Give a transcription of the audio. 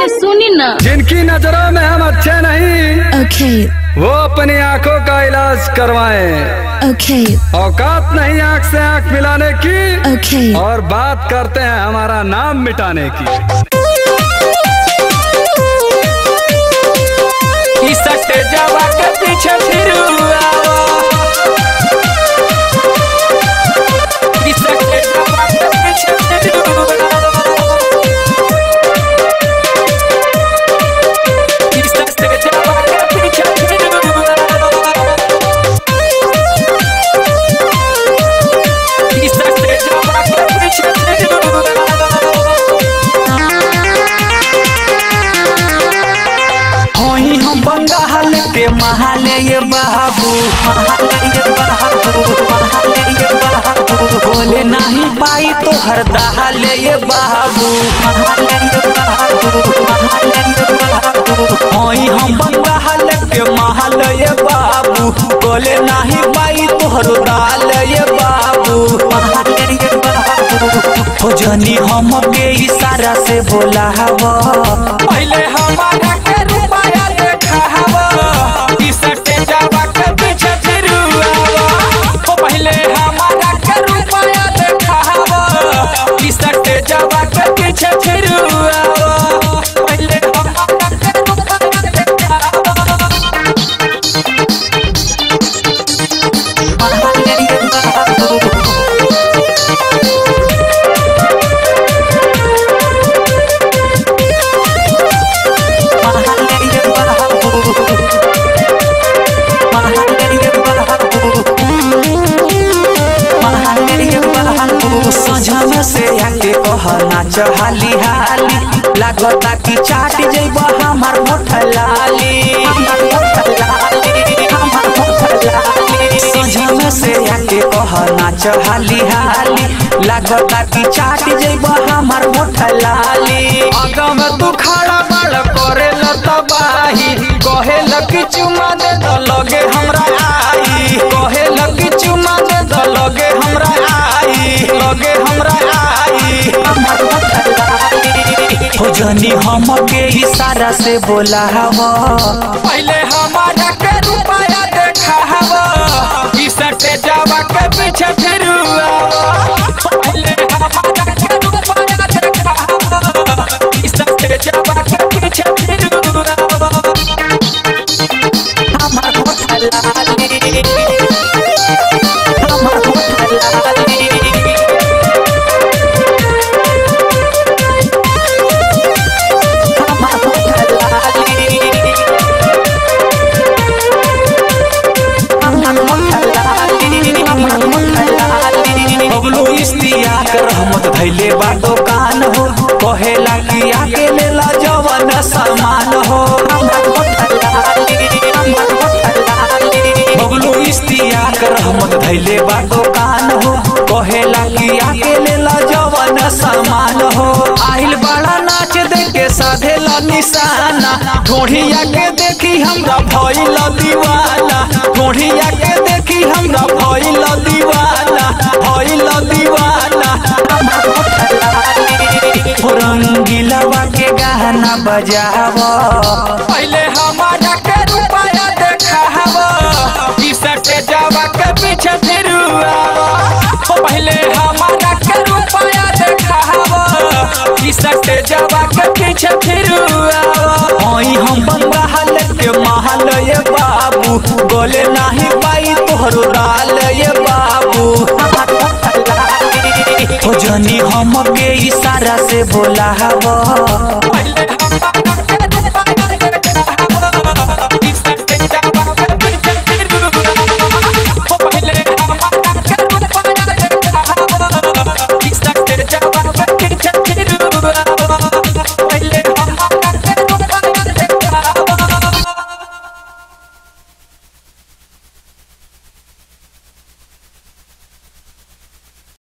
जी सुनी ना। जिनकी नजरों में हम अच्छे नहीं वो अपनी आंखों का इलाज करवाएं। औकात नहीं आंख से आंख मिलाने की और बात करते हैं हमारा नाम मिटाने की। जवा के पीछे फिर बंगाल के महाले ये बाबू बोले नहीं पाई तो हर दहाले ये बाबू हम बंगाल के महल ये बाबू बोले नहीं पाई तो हर दाल ये बाबू जनी हम के इशारा से बोला हवा पहले हमारा के रुपया पहले हमारा के रुपया देखावा जवा के पीछे फिर पहले हमारा के रुपया देखावा नाच हाली हाली लागता कि चाट जइब हमार मोठलाली सजन से आके कह नाच हाली हाली लागता कि चाट जइब हमार मोठलाली आगा में तू खड़ा बड़ करे लतबाही कहे लकी चुमा दे द लगे हमरा आई कहे लकी चुमा दे द लगे हमरा आई लगे हमरा आई हो जनी हम के इशारा से बोला हवा पहले हमारा के रुपया देखा हवा इसे जवा के पीछे फिर पहले हमारा के रुपया देखा हवा इसे जवा के पीछे फिर हमार होठलाली हमार होठलाली रहमत धैले बा दुकान हो कहेला कि आके लेला जवन सामान हो बबलू इस्तियाक रहमत धैले बा दुकान हो कहेला कि आके लेला जवन सामान हो आइल बड़ा नाच दे के साधेला निशाना ढोढ़िया के देखी हमरा भइल दीवाना ढोढ़िया के देखी हमरा भइल दीवाना भइल दीवाना रंगीलवा के गाना बजावा पहले हमारा के रुपया देखावा इसे जवा के पीछे फिर पहले हमारा के रुपया देखावा इसे जवा के पीछे फिर हम बंगाल के महल ये बाबू बोले नहीं पाई तोहरो दाल ये बाबू जनी हम के इशारा से बोला हवा।